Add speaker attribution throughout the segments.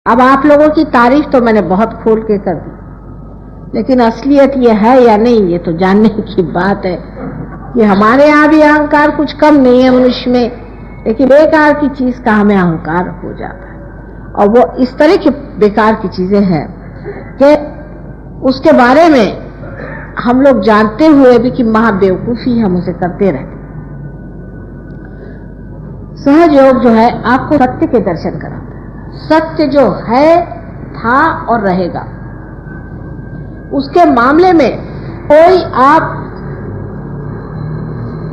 Speaker 1: अब आप लोगों की तारीफ तो मैंने बहुत खोल के कर दी, लेकिन असलियत ये है या नहीं ये तो जानने की बात है कि हमारे यहाँ भी अहंकार कुछ कम नहीं है मनुष्य में, लेकिन बेकार की चीज का हमें अहंकार हो जाता है। और वो इस तरह की बेकार की चीजें हैं कि उसके बारे में हम लोग जानते हुए भी कि महाबेवकूफी हम उसे करते रहते। सहज योग जो है आपको सत्य के दर्शन कराता है। सत्य जो है, था और रहेगा, उसके मामले में कोई आप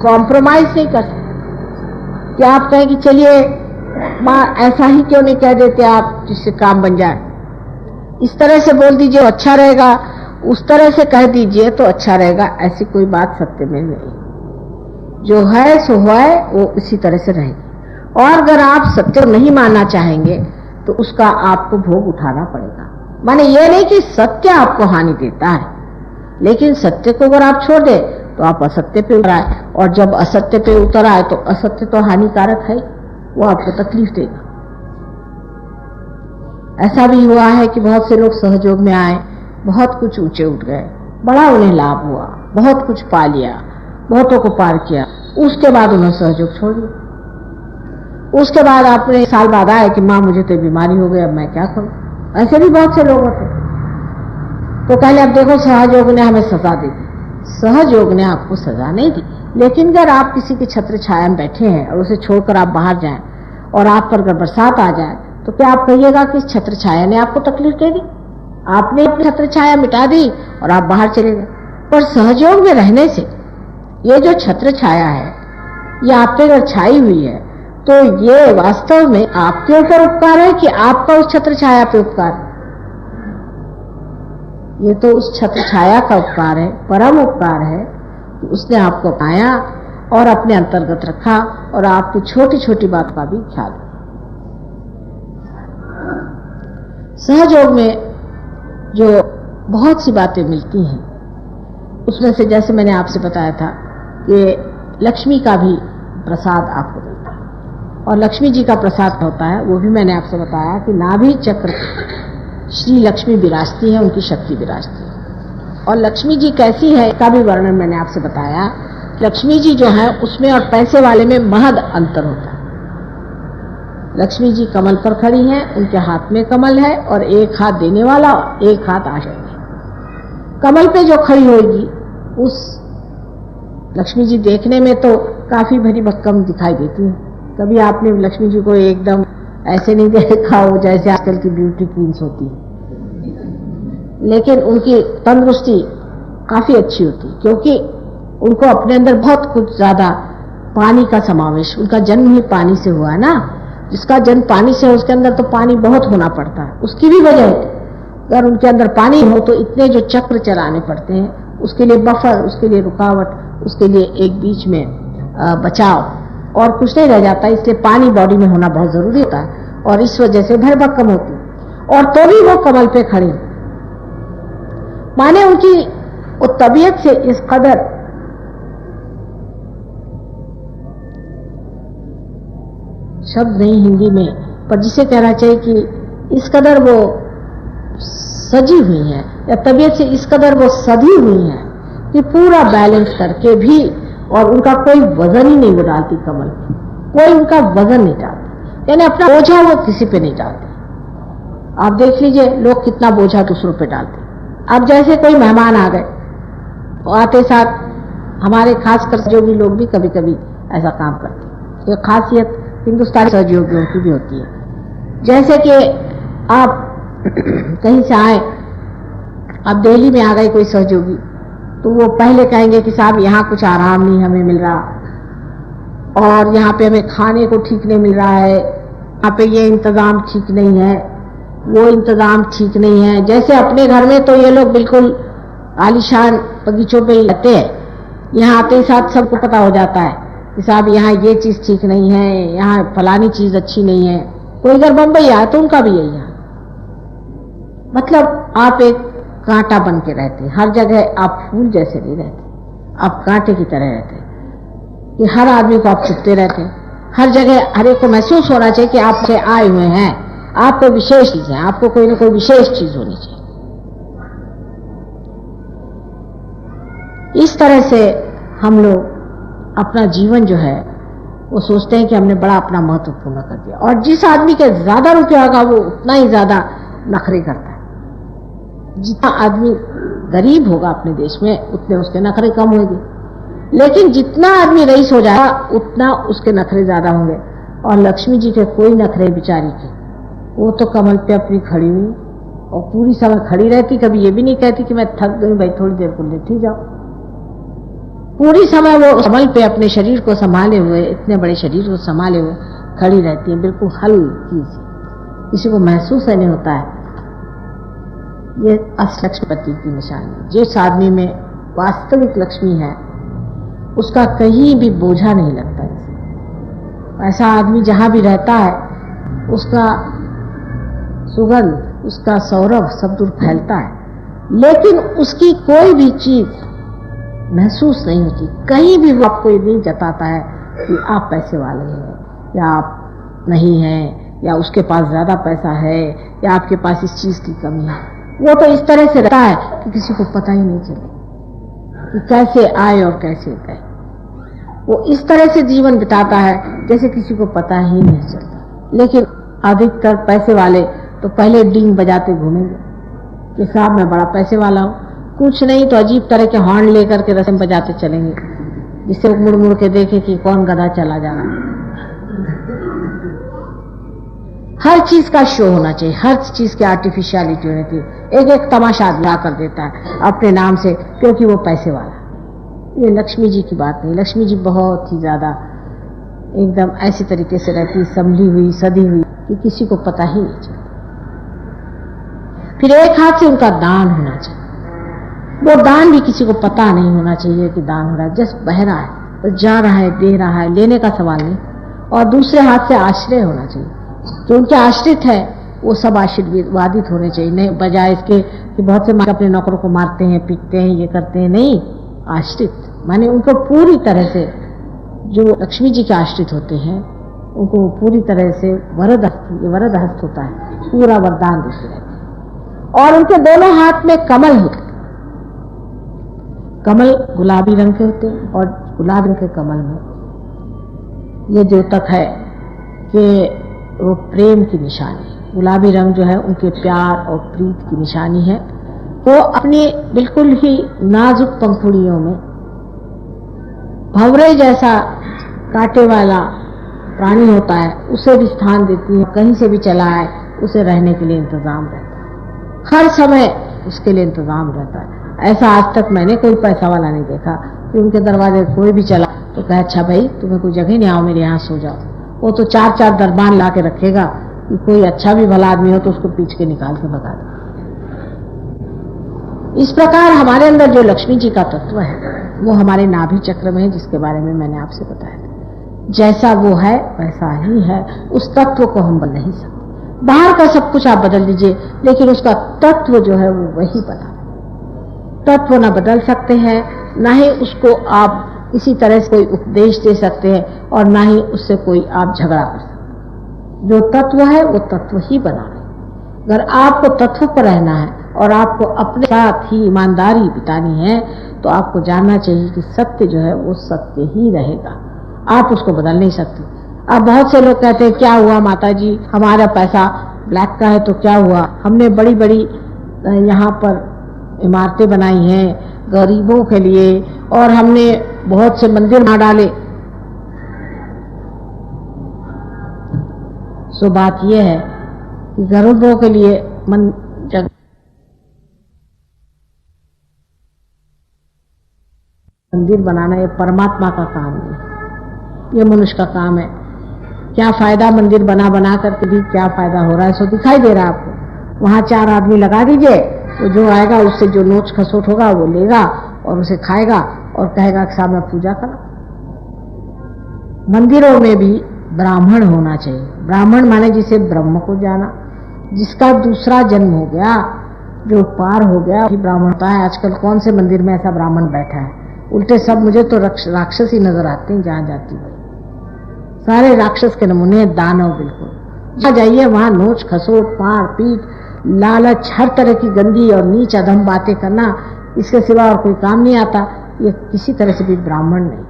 Speaker 1: कॉम्प्रोमाइज नहीं कर सकते कि आप कहें कि चलिए माँ ऐसा ही क्यों नहीं कह देते आप जिससे काम बन जाए, इस तरह से बोल दीजिए अच्छा रहेगा, उस तरह से कह दीजिए तो अच्छा रहेगा। ऐसी कोई बात सत्य में नहीं। जो है सो है, वो इसी तरह से रहेगी। और अगर आप सत्य नहीं मानना चाहेंगे तो उसका आपको भोग उठाना पड़ेगा। माने ये नहीं कि सत्य आपको हानि देता है, लेकिन सत्य को अगर आप छोड़ दे तो आप असत्य पे उतर आए, और जब असत्य पे उतर आए तो असत्य तो हानिकारक है, वो आपको तकलीफ देगा। ऐसा भी हुआ है कि बहुत से लोग सहयोग में आए, बहुत कुछ ऊंचे उठ गए, बड़ा उन्हें लाभ हुआ, बहुत कुछ पा लिया, बहुतों को पार किया, उसके बाद उन्हें सहयोग छोड़ दिया। उसके बाद आपने साल बाद आए कि माँ मुझे तो बीमारी हो गई, अब मैं क्या करूं। ऐसे भी बहुत से लोग होते। तो कहले अब देखो सहयोग ने हमें सजा दे दी। सहयोग ने आपको सजा नहीं दी, लेकिन अगर आप किसी की छत्र छाया में बैठे हैं और उसे छोड़कर आप बाहर जाएं और आप पर अगर बरसात आ जाए तो क्या आप कहिएगा कि इस छत्र छाया ने आपको तकलीफ दे दी? आपने अपनी छत्र छाया मिटा दी और आप बाहर चले गए। पर सहयोग में रहने से ये जो छत्र छाया है ये आप पे अगर छाई हुई है तो ये वास्तव में आपके ऊपर उपकार है कि आपका उस छत्र छाया पे उपकार है? ये तो उस छत्र छाया का उपकार है, परम उपकार है कि उसने आपको पाया और अपने अंतर्गत रखा और आपकी छोटी छोटी बात का भी ख्याल रखा। सहयोग में जो बहुत सी बातें मिलती हैं उसमें से जैसे मैंने आपसे बताया था कि लक्ष्मी का भी प्रसाद आपको मिलता है, और लक्ष्मी जी का प्रसाद होता है वो भी मैंने आपसे बताया कि नाभि चक्र श्री लक्ष्मी विराजती है, उनकी शक्ति विराजती है। और लक्ष्मी जी कैसी है का भी वर्णन मैंने आपसे बताया। लक्ष्मी जी जो है उसमें और पैसे वाले में महद अंतर होता है। लक्ष्मी जी कमल पर खड़ी हैं, उनके हाथ में कमल है और एक हाथ देने वाला, एक हाथ आश्रय है। कमल पे जो खड़ी होगी उस लक्ष्मी जी देखने में तो काफी भरी भक्कम दिखाई देती है। कभी आपने लक्ष्मी जी को एकदम ऐसे नहीं देखा हो जैसे आजकल की ब्यूटी क्वींस होती है, लेकिन उनकी तंदुरुस्ती काफी अच्छी होती है क्योंकि उनको अपने अंदर बहुत कुछ ज्यादा पानी का समावेश, उनका जन्म ही पानी से हुआ ना। जिसका जन्म पानी से है उसके अंदर तो पानी बहुत होना पड़ता है, उसकी भी वजह होती है। अगर उनके अंदर पानी हो तो इतने जो चक्र चलाने पड़ते हैं, उसके लिए बफर, उसके लिए रुकावट, उसके लिए एक बीच में बचाव और कुछ नहीं रह जाता। इसलिए पानी बॉडी में होना बहुत जरूरी होता है और इस वजह से भरभक्कम होती है। और तो भी वो कमल पे खड़ी, माने उनकी वो तबीयत से इस कदर शब्द नहीं हिंदी में, पर जिसे कहना चाहिए कि इस कदर वो सजी हुई हैं या तबीयत से इस कदर वो सधी हुई हैं कि पूरा बैलेंस करके भी, और उनका कोई वजन ही नहीं वो डालती कमल पे, कोई उनका वजन नहीं डालती, यानी अपना बोझा वो किसी पे नहीं डालती। आप देख लीजिए लोग कितना बोझा दूसरों पे डालते। अब जैसे कोई मेहमान आ गए, आते साथ हमारे खासकर सहयोगी लोग भी कभी कभी ऐसा काम करते। ये खासियत हिंदुस्तानी सहयोगियों की भी होती है। जैसे कि आप कहीं से आए, अब दिल्ली में आ गए कोई सहयोगी, तो वो पहले कहेंगे कि साहब यहाँ कुछ आराम नहीं हमें मिल रहा, और यहाँ पे हमें खाने को ठीक नहीं मिल रहा है, यहाँ पे ये इंतजाम ठीक नहीं है, वो इंतजाम ठीक नहीं है। जैसे अपने घर में तो ये लोग बिल्कुल आलीशान बगीचों पे ही रहते हैं, यहाँ आते ही साथ सबको पता हो जाता है कि साहब यहाँ ये चीज ठीक नहीं है, यहाँ फलानी चीज अच्छी नहीं है। कोई अगर बम्बई आए तो उनका भी यही है। मतलब आप एक कांटा बन के रहते, हर जगह आप फूल जैसे नहीं रहते, आप कांटे की तरह रहते कि हर आदमी को आप चुपते रहते। हर जगह हर एक को महसूस होना चाहिए कि आप से आए हुए हैं, आप कोई विशेष चीज है, आपको कोई ना कोई विशेष चीज होनी चाहिए। इस तरह से हम लोग अपना जीवन जो है वो सोचते हैं कि हमने बड़ा अपना महत्वपूर्ण कर दिया, और जिस आदमी के ज्यादा रुपया होगा वो उतना ही ज्यादा नखरे करता है। जितना आदमी गरीब होगा अपने देश में उतने उसके नखरे कम होंगे, लेकिन जितना आदमी रईस हो जाएगा उतना उसके नखरे ज्यादा होंगे। और लक्ष्मी जी के कोई नखरे बिचारी के, वो तो कमल पे अपनी खड़ी हुई और पूरी समय खड़ी रहती, कभी ये भी नहीं कहती कि मैं थक गई भाई थोड़ी देर को लेटी जाओ। पूरी समय वो कमल पे अपने शरीर को संभाले हुए, इतने बड़े शरीर को संभाले हुए खड़ी रहती है, बिल्कुल हल्की सी, किसी को महसूस नहीं होता है। ये लक्ष्मीपति की निशानी। जिस आदमी में वास्तविक लक्ष्मी है उसका कहीं भी बोझा नहीं लगता है। ऐसा आदमी जहां भी रहता है उसका सुगंध, उसका सौरभ सब दूर फैलता है, लेकिन उसकी कोई भी चीज महसूस नहीं होती। कहीं भी वो आपको ये नहीं जताता है कि आप पैसे वाले हैं या आप नहीं हैं, या उसके पास ज्यादा पैसा है, या आपके पास इस चीज की कमी है। वो तो इस तरह से रहता है कि किसी को पता ही नहीं चले कि कैसे आए और कैसे गए। वो इस तरह से जीवन बिताता है जैसे किसी को पता ही नहीं चलता। लेकिन अधिकतर पैसे वाले तो पहले डींग बजाते घूमेंगे कि साहब मैं बड़ा पैसे वाला हूं, कुछ नहीं तो अजीब तरह के हॉर्न लेकर के रस्म बजाते चलेंगे, जिससे वो मुड़ मुड़ के देखे कि कौन गधा चला जा रहा है। हर चीज का शो होना चाहिए, हर चीज की आर्टिफिशियलिटी होनी चाहिए। एक एक तमाशा ला कर देता है अपने नाम से क्योंकि वो पैसे वाला। ये लक्ष्मी जी की बात नहीं। लक्ष्मी जी बहुत ही ज्यादा एकदम ऐसी तरीके से रहती, संभली हुई, सदी हुई कि किसी को पता ही नहीं चलता। फिर एक हाथ से उनका दान होना चाहिए, वो दान भी किसी को पता नहीं होना चाहिए कि दान हो रहा है। जस्ट बह रहा है, तो जा रहा है, दे रहा है, लेने का सवाल नहीं। और दूसरे हाथ से आश्रय होना चाहिए। जो उनके आश्रित है वो सब आशीर्वादित होने चाहिए, नहीं बजाय इसके कि बहुत से अपने नौकरों को मारते हैं, पीटते हैं, ये करते हैं। नहीं, आश्रित माने उनको पूरी तरह से, जो लक्ष्मी जी के आश्रित होते हैं उनको पूरी तरह से वरद हस्त होता है, पूरा वरदान देते रहते हैं। और उनके दोनों हाथ में कमल होते हैं। कमल गुलाबी रंग के होते हैं और गुलाबी रंग के कमल में ये द्योतक है कि वो प्रेम की निशानी। गुलाबी रंग जो है उनके प्यार और प्रीत की निशानी है। वो अपनी बिल्कुल ही नाजुक पंखुड़ियों में भंवरे जैसा कांटे वाला प्राणी होता है, उसे भी स्थान देती है। कहीं से भी चला आए उसे रहने के लिए इंतजाम रहता है, हर समय उसके लिए इंतजाम रहता है। ऐसा आज तक मैंने कोई पैसा वाला नहीं देखा कि उनके दरवाजे कोई भी चला तो कहे अच्छा भाई तुम्हें कोई जगह नहीं, आओ मेरे यहाँ सो जाओ। वो तो 4-4 दरबान ला के रखेगा कि कोई अच्छा भी भला आदमी हो तो उसको पीछ के निकाल के भगा दे। इस प्रकार हमारे अंदर जो लक्ष्मी जी का तत्व है वो हमारे नाभि चक्र में है, जिसके बारे में मैंने आपसे बताया था। जैसा वो है वैसा ही है, उस तत्व को हम बदल नहीं सकते। बाहर का सब कुछ आप बदल दीजिए, लेकिन उसका तत्व जो है वो वही बना। तत्व ना बदल सकते हैं, ना ही उसको आप इसी तरह से कोई उपदेश दे सकते हैं, और ना ही उससे कोई आप झगड़ा कर सकते हैं। जो तत्व है वो तत्व ही बना है। अगर आपको तत्व पर रहना है और आपको अपने साथ ही ईमानदारी बितानी है तो आपको जानना चाहिए कि सत्य जो है वो सत्य ही रहेगा, आप उसको बदल नहीं सकते। अब बहुत से लोग कहते हैं क्या हुआ माता जी, हमारा पैसा ब्लैक का है तो क्या हुआ, हमने बड़ी बड़ी यहाँ पर इमारतें बनाई हैं गरीबों के लिए और हमने बहुत से मंदिर बना डाले। सो बात यह है कि गरीबों के लिए मंदिर बनाना ये परमात्मा का काम नहीं, ये मनुष्य का काम है। क्या फायदा मंदिर बना बना करके भी क्या फायदा हो रहा है, सो दिखाई दे रहा है आपको। वहां 4 आदमी लगा दीजिए, तो जो आएगा उससे जो नोच खसोट होगा वो लेगा और उसे खाएगा और कहेगा कि साहब मैं पूजा करा। मंदिरों में भी ब्राह्मण होना चाहिए। ब्राह्मण माने जिसे ब्रह्म को जाना, जिसका दूसरा जन्म हो गया, जो पार हो गया वही ब्राह्मण होता है। आजकल कौन से मंदिर में ऐसा ब्राह्मण बैठा है, उल्टे सब मुझे तो राक्षस ही नजर आते हैं। जहां जाती हुई सारे राक्षस के नमूने, दानव बिल्कुल। जहाँ जाइए वहां नोच खसोट, मार पीट, लालच, हर तरह की गंदी और नीच अधम बातें करना, इसके सिवा और कोई काम नहीं आता। ये किसी तरह से भी ब्राह्मण नहीं।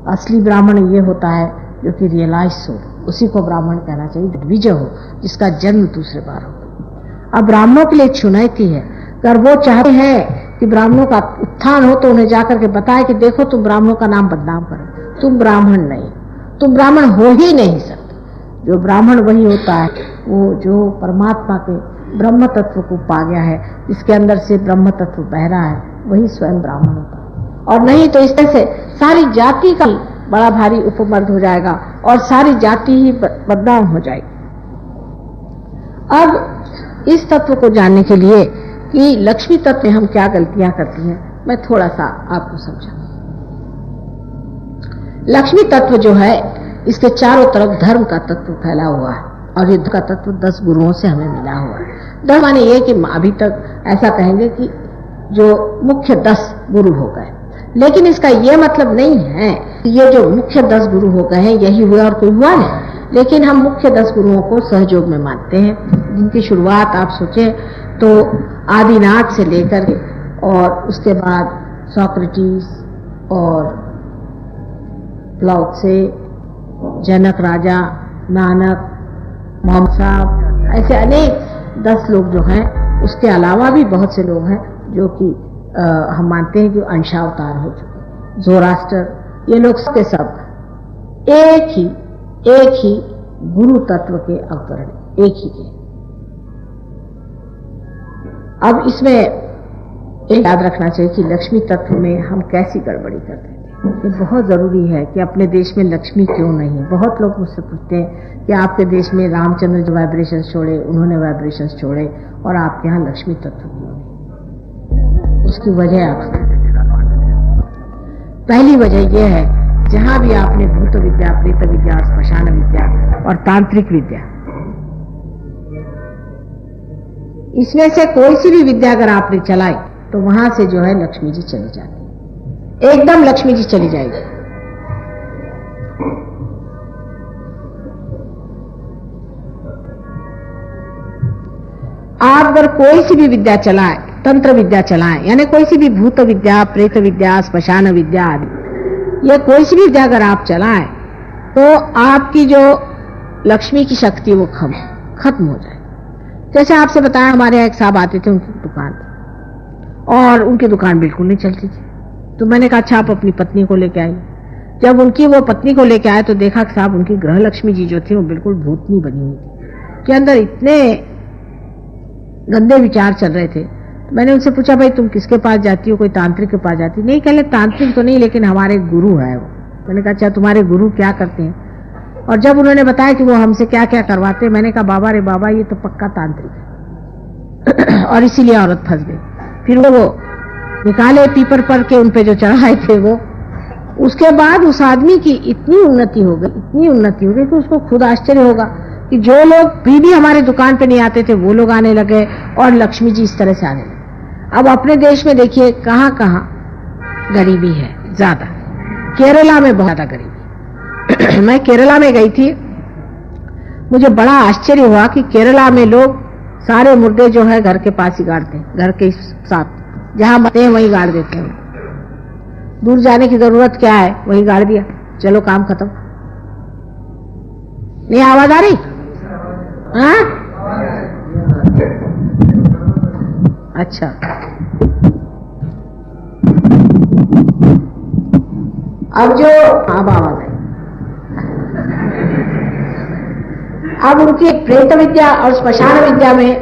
Speaker 1: असली ब्राह्मण ये होता है जो कि रियलाइज हो, उसी को ब्राह्मण कहना चाहिए, द्विज हो, जिसका जन्म दूसरे बार हो। अब ब्राह्मणों के लिए चुनौती है, अगर वो चाहते हैं कि ब्राह्मणों का उत्थान हो तो उन्हें जाकर के बताए कि देखो तुम ब्राह्मणों का नाम बदनाम करो, तुम ब्राह्मण नहीं, तुम ब्राह्मण हो ही नहीं सकते। जो ब्राह्मण वही होता है वो जो परमात्मा के ब्रह्म तत्व को पा गया है, जिसके अंदर से ब्रह्म तत्व बह रहा है, वही स्वयं ब्राह्मण होता है। और नहीं तो इस तरह से सारी जाति का बड़ा भारी उपमर्द हो जाएगा और सारी जाति ही बदनाम हो जाएगी। अब इस तत्व को जानने के लिए कि लक्ष्मी तत्व में हम क्या गलतियां करती हैं, मैं थोड़ा सा आपको समझाऊं। लक्ष्मी तत्व जो है, इसके चारों तरफ धर्म का तत्व फैला हुआ है और ये का तत्व 10 गुरुओं से हमें मिला हुआ है। 10 माने ये कि अभी तक ऐसा कहेंगे कि जो मुख्य 10 गुरु हो गए, लेकिन इसका ये मतलब नहीं है कि ये जो मुख्य 10 गुरु हो गए हैं यही हुआ और कोई हुआ नहीं। लेकिन हम मुख्य 10 गुरुओं को सहयोग में मानते हैं, जिनकी शुरुआत आप सोचें तो आदिनाथ से लेकर के और उसके बाद सोक्रेटिस और लाओत्से, जनक राजा, नानक, मोहम्मद साहब, ऐसे अनेक 10 लोग जो हैं। उसके अलावा भी बहुत से लोग हैं जो कि हम मानते हैं कि अंशावतार हो चुके। जोरास्टर, ये लोग सब के सब एक ही गुरु तत्व के अवतरण, एक ही के। अब इसमें एक याद रखना चाहिए कि लक्ष्मी तत्व में हम कैसी गड़बड़ी करते हैं। ये बहुत जरूरी है कि अपने देश में लक्ष्मी क्यों नहीं। बहुत लोग मुझसे पूछते हैं कि आपके देश में रामचंद्र जो वाइब्रेशंस छोड़े, उन्होंने वाइब्रेशंस छोड़े और आपके यहाँ लक्ष्मी तत्व क्यों नहीं। उसकी वजह आप पहली वजह यह है, जहां भी आपने भूत विद्या, प्रेत विद्या, श्मशान विद्या और तांत्रिक विद्या, इसमें से कोई सी भी विद्या अगर आपने चलाई तो वहां से जो है लक्ष्मी जी चली जाती है, एकदम लक्ष्मी जी चली जाएगी। आप अगर कोई सी भी विद्या चलाए, तंत्र विद्या चलाएं, यानी कोई सी भी भूत विद्या, प्रेत विद्या, श्मशान विद्या आदि, या कोई सी भी विद्या अगर आप चलाएं तो आपकी जो लक्ष्मी की शक्ति वो खत्म हो जाए। जैसे आपसे बताया, हमारे यहाँ एक साहब आते थे उनकी दुकान और उनकी दुकान बिल्कुल नहीं चलती थी। तो मैंने कहा अच्छा आप अपनी पत्नी को लेके आई। जब उनकी वो पत्नी को लेके आए तो देखा कि साहब उनकी ग्रह लक्ष्मी जी जो थी वो बिल्कुल भूतनी बनी हुई थी, के अंदर इतने गंदे विचार चल रहे थे। तो मैंने उनसे पूछा भाई तुम किसके पास जाती हो, कोई तांत्रिक के पास जाती? नहीं, कहले तांत्रिक तो नहीं, लेकिन हमारे गुरु है वो। मैंने कहा अच्छा तुम्हारे गुरु क्या करते हैं? और जब उन्होंने बताया कि वो हमसे क्या क्या करवाते, मैंने कहा बाबा रे बाबा ये तो पक्का तांत्रिक है। और इसीलिए औरत फंस गई। फिर वो निकाले पीपर पर के उन पे जो चढ़ाए थे वो। उसके बाद उस आदमी की इतनी उन्नति हो गई, इतनी उन्नति हो गई कि उसको खुद आश्चर्य होगा कि जो लोग भी हमारे दुकान पे नहीं आते थे वो लोग आने लगे और लक्ष्मी जी इस तरह से आने लगे। अब अपने देश में देखिए कहां कहां गरीबी है ज्यादा। केरला में बहुत ज्यादा गरीबी। मैं केरला में गई थी, मुझे बड़ा आश्चर्य हुआ कि केरला में लोग सारे मुर्दे जो है घर के पास ही गाड़ते हैं, घर के साथ जहां मरते हैं वहीं गाड़ देते हैं। दूर जाने की जरूरत क्या है, वहीं गाड़ दिया, चलो काम खत्म। नहीं आवाज आ रही? हाँ अच्छा, अब जो अब आवाज है, अब उनकी प्रेत विद्या और श्मशान विद्या में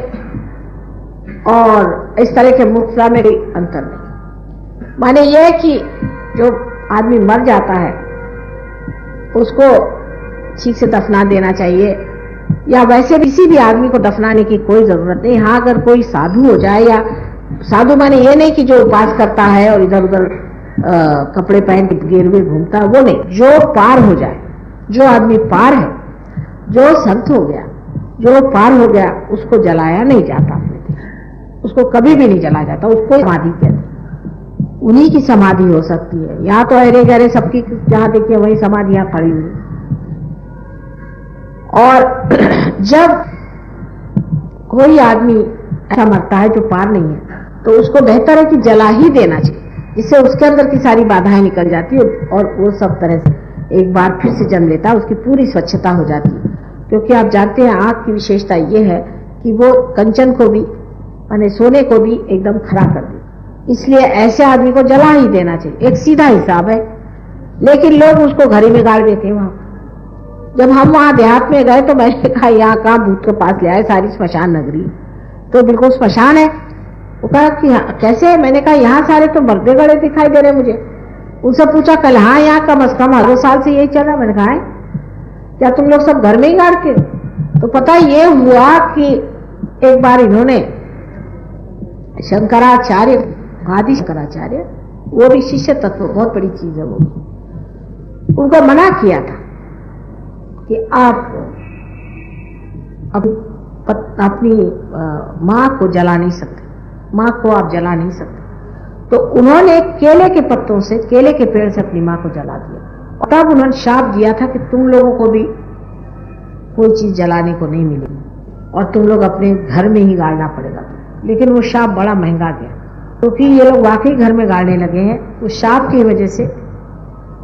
Speaker 1: और इस तरह के मुक्ता में कोई अंतर नहीं। माने यह कि जो आदमी मर जाता है उसको ठीक से दफना देना चाहिए, या वैसे किसी भी आदमी को दफनाने की कोई जरूरत नहीं। हाँ अगर कोई साधु हो जाए, या साधु माने ये नहीं कि जो उपास करता है और इधर उधर कपड़े पहन के गिरवे घूमता है, वो नहीं। जो पार हो जाए, जो आदमी पार है, जो संत हो गया, जो पार हो गया, उसको जलाया नहीं जाता अपने देश, उसको कभी भी नहीं जलाया जाता, उसको समाधि कहते हैं। उन्हीं की समाधि हो सकती है। यहाँ तो अरे गहरे सबकी जहां देखिए वही समाधियां खड़ी हुई। और जब कोई आदमी ऐसा मरता है जो पार नहीं है, तो उसको बेहतर है कि जला ही देना चाहिए, जिससे उसके अंदर की सारी बाधाएं निकल जाती है और वो सब तरह से एक बार फिर से जन्म लेता है, उसकी पूरी स्वच्छता हो जाती है। क्योंकि आप जानते हैं आंख की विशेषता ये है कि वो कंचन को भी माने सोने को भी एकदम खरा कर दे, इसलिए ऐसे आदमी को जला ही देना चाहिए। एक सीधा हिसाब है, लेकिन लोग उसको घर ही में गाड़ देते हैं। वहां जब हम वहां देहात में गए तो मैंने कहा यहाँ कहाँ भूत के पास ले आए, सारी स्मशान नगरी तो बिल्कुल स्मशान है। वो कहा कि कैसे? मैंने कहा यहाँ सारे तो मरदे गड़े दिखाई दे रहे मुझे। उनसे पूछा कल, हाँ यहाँ कम से कम 100 साल से यही चल रहा। मैंने कहा क्या तुम लोग सब घर में ही गाड़ते? तो पता ये हुआ कि एक बार इन्होंने शंकराचार्य, आदि शंकराचार्य, वो भी शिष्य तत्व, बहुत बड़ी चीज है वो, उनको मना किया था कि आप अपनी माँ को जला नहीं सकते, माँ को आप जला नहीं सकते। तो उन्होंने केले के पत्तों से, केले के पेड़ से अपनी माँ को जला दिया। और तब उन्होंने शाप दिया था कि तुम लोगों को भी कोई चीज जलाने को नहीं मिलेगी और तुम लोग अपने घर में ही गाड़ना पड़ेगा। लेकिन वो शाप बड़ा महंगा गया, क्योंकि ये लोग वाकई घर में गाड़ने लगे हैं उस शाप की वजह से।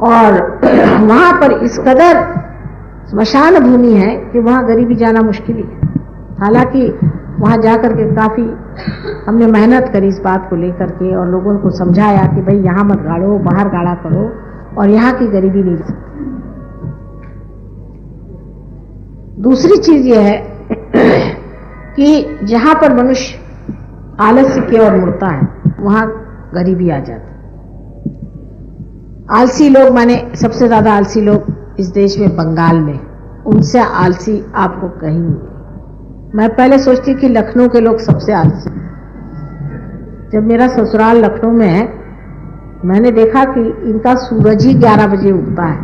Speaker 1: और वहां पर इस कदर स्मशान भूमि है कि वहां गरीबी जाना मुश्किल ही है। हालांकि वहां जाकर के काफी हमने मेहनत करी इस बात को लेकर के और लोगों को समझाया कि भाई यहाँ मत गाड़ो, बाहर गाड़ा करो और यहाँ की गरीबी नहीं सकती। दूसरी चीज यह है कि जहां पर मनुष्य आलस्य की ओर मुड़ता है वहां गरीबी आ जाती। आलसी लोग, माने सबसे ज्यादा आलसी लोग इस देश में बंगाल में, उनसे आलसी आपको कहीं नहीं। मैं पहले सोचती कि लखनऊ के लोग सबसे आलसी। जब मेरा ससुराल लखनऊ में है, मैंने देखा कि इनका सूरज ही 11 बजे उगता है,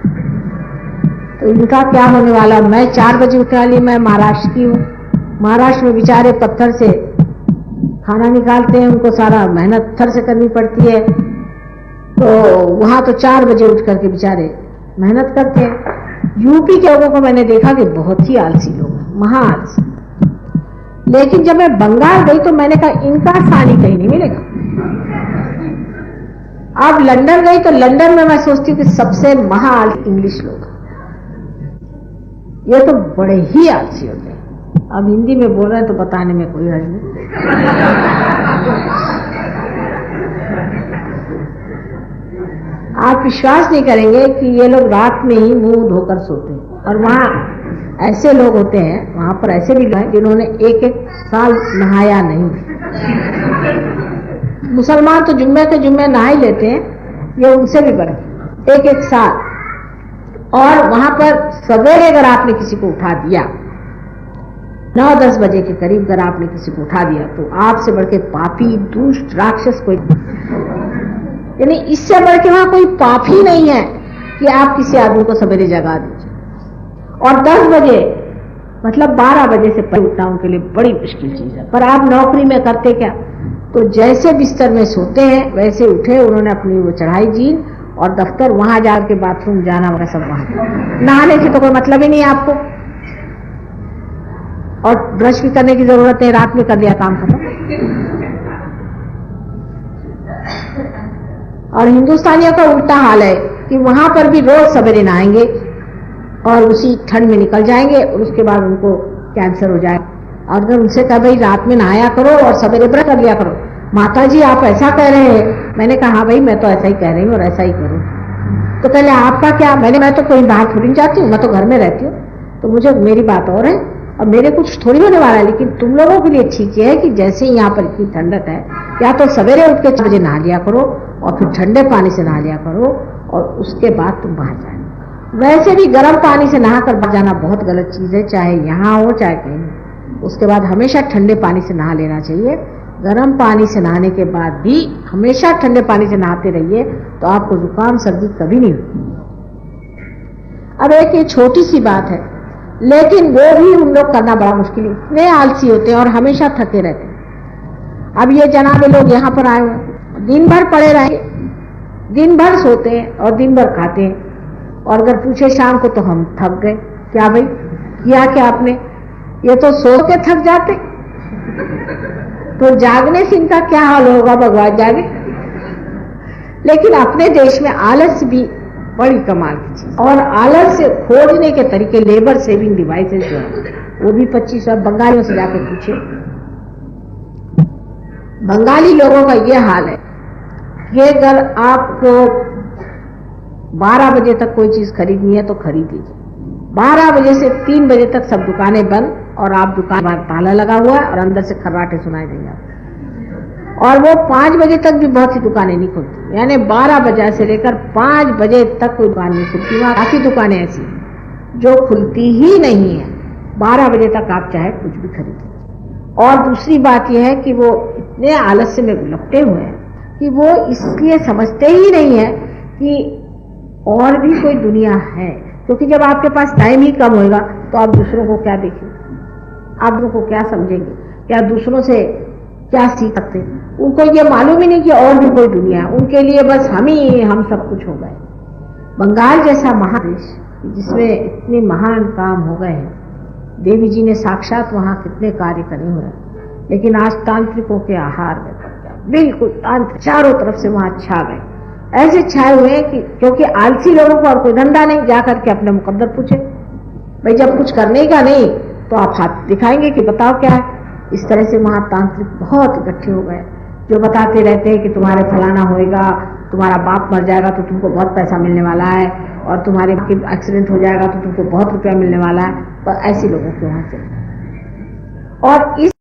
Speaker 1: तो इनका क्या होने वाला। मैं 4 बजे उठने वाली, मैं महाराष्ट्र की हूँ। महाराष्ट्र में बेचारे पत्थर से खाना निकालते हैं, उनको सारा मेहनत पत्थर से करनी पड़ती है, तो वहां तो 4 बजे उठ करके बेचारे मेहनत करते हैं। यूपी के लोगों को मैंने देखा कि बहुत ही आलसी लोग हैं, महा आलसी। लेकिन जब मैं बंगाल गई तो मैंने कहा इनका सानी कहीं नहीं मिलेगा। अब लंदन गई तो लंदन में मैं सोचती हूँ कि सबसे महा आलसी इंग्लिश लोग, ये तो बड़े ही आलसी होते हैं। अब हिंदी में बोल रहे हैं तो बताने में कोई हर्ज नहीं। आप विश्वास नहीं करेंगे कि ये लोग रात में ही मुंह धोकर सोते हैं। और वहां ऐसे लोग होते हैं, वहां पर ऐसे भी लोग हैं जिन्होंने 1-1 साल नहाया नहीं। मुसलमान तो जुम्मे के जुम्मे नहा ही लेते हैं, ये उनसे भी बड़े 1-1 साल। और वहां पर सवेरे अगर आपने किसी को उठा दिया, 9-10 बजे के करीब अगर आपने किसी को उठा दिया, तो आपसे बढ़ के पापी, दुष्ट, राक्षस कोई, यानी इससे बढ़ के वहां कोई पाप ही नहीं है कि आप किसी आदमी को सवेरे जगा दीजिए। और 10 बजे मतलब 12 बजे से पहले उठना उनके लिए बड़ी मुश्किल चीज है। पर आप नौकरी में करते क्या, तो जैसे बिस्तर में सोते हैं वैसे उठे, उन्होंने अपनी वो चढ़ाई जीन और दफ्तर, वहां जाकर बाथरूम जाना वगैरह सब वहां। नहाने से तो कोई मतलब ही नहीं है आपको, और ब्रश भी करने की जरूरत है, रात में कर लिया काम खत्म। और हिंदुस्तानियों का उल्टा हाल है कि वहां पर भी रोज सवेरे नहाएंगे और उसी ठंड में निकल जाएंगे और उसके बाद उनको कैंसर हो जाए। और अगर उनसे कहा भाई रात में नहाया करो और सवेरे ब्रश कर लिया करो, माता जी आप ऐसा कह रहे हैं। मैंने कहा हाँ भाई मैं तो ऐसा ही कह रही हूँ और ऐसा ही करूँ। तो कहले आपका क्या? मैं तो कहीं बाहर थोड़ी जाती हूँ, मैं तो घर में रहती हूँ, तो मुझे मेरी बात और है और मेरे कुछ थोड़ी होने वाला है। लेकिन तुम लोगों के लिए ठीक है कि जैसे ही यहाँ पर इतनी ठंडक है, या तो सवेरे उठ के 4 बजे नहा लिया करो और फिर ठंडे पानी से नहा लिया करो और उसके बाद तुम बाहर जाए। वैसे भी गर्म पानी से नहाकर बाहर जाना बहुत गलत चीज है, चाहे यहाँ हो चाहे कहीं। उसके बाद हमेशा ठंडे पानी से नहा लेना चाहिए। गर्म पानी से नहाने के बाद भी हमेशा ठंडे पानी से नहाते रहिए तो आपको जुकाम सर्दी कभी नहीं होती। अब एक ये छोटी सी बात है, लेकिन वो भी उन लोग करना बड़ा मुश्किल है, इतने आलसी होते हैं और हमेशा थके रहते हैं। अब ये जनाबे लोग यहाँ पर आए हुए, दिन भर पड़े रहेंगे, दिन भर सोते हैं और दिन भर खाते हैं, और अगर पूछे शाम को तो हम थक गए। क्या भाई किया क्या आपने? ये तो सो के थक जाते, तो जागने से इनका क्या हाल होगा, भगवान जाने। लेकिन अपने देश में आलस्य भी बड़ी कमाल की चीज, और आलस्य खोजने के तरीके, लेबर सेविंग डिवाइसेस जो है वो भी 25 बंगालियों से जाकर पूछे। बंगाली लोगों का ये हाल है कि अगर आपको 12 बजे तक कोई चीज खरीदनी है तो खरीद लीजिए, 12 बजे से 3 बजे तक सब दुकानें बंद, और आप दुकान बाहर ताला लगा हुआ है और अंदर से खर्राटे सुनाई देंगे आपको। और वो 5 बजे तक भी बहुत सी दुकानें नहीं खुलती, यानी 12 बजे से लेकर 5 बजे तक कोई दुकान नहीं खुलती। वहां काफी दुकानें ऐसी जो खुलती ही नहीं है, 12 बजे तक आप चाहे कुछ भी खरीदें। और दूसरी बात यह है कि वो इतने आलस्य में लपटे हुए हैं कि वो इसलिए समझते ही नहीं है कि और भी कोई दुनिया है, क्योंकि जब आपके पास टाइम ही कम होगा तो आप दूसरों को क्या देखेंगे, आप दूसरों को क्या समझेंगे, क्या दूसरों से क्या सीख सकते हैं? उनको ये मालूम ही नहीं कि और भी कोई दुनिया है, उनके लिए बस हम सब कुछ हो गए। बंगाल जैसा महादेश जिसमें इतने महान काम हो गए हैं, देवी जी ने साक्षात वहां कितने कार्य करे हुए हैं, लेकिन आज तांत्रिकों के आहार में पड़ गया, बिल्कुल तांत्रिक चारों तरफ से वहां छा गए, ऐसे छाए हुए हैं कि क्योंकि आलसी लोगों को और कोई धंधा नहीं, जाकर के अपने मुकद्दर पूछे, भाई जब कुछ करने का नहीं तो आप हाथ दिखाएंगे कि बताओ क्या है। इस तरह से वहां तांत्रिक बहुत इकट्ठे हो गए, जो बताते रहते हैं कि तुम्हारे फलाना होएगा, तुम्हारा बाप मर जाएगा तो तुमको बहुत पैसा मिलने वाला है, और तुम्हारे एक्सीडेंट हो जाएगा तो तुमको बहुत रुपया मिलने वाला है। पर ऐसे लोगों के वहां से, और इस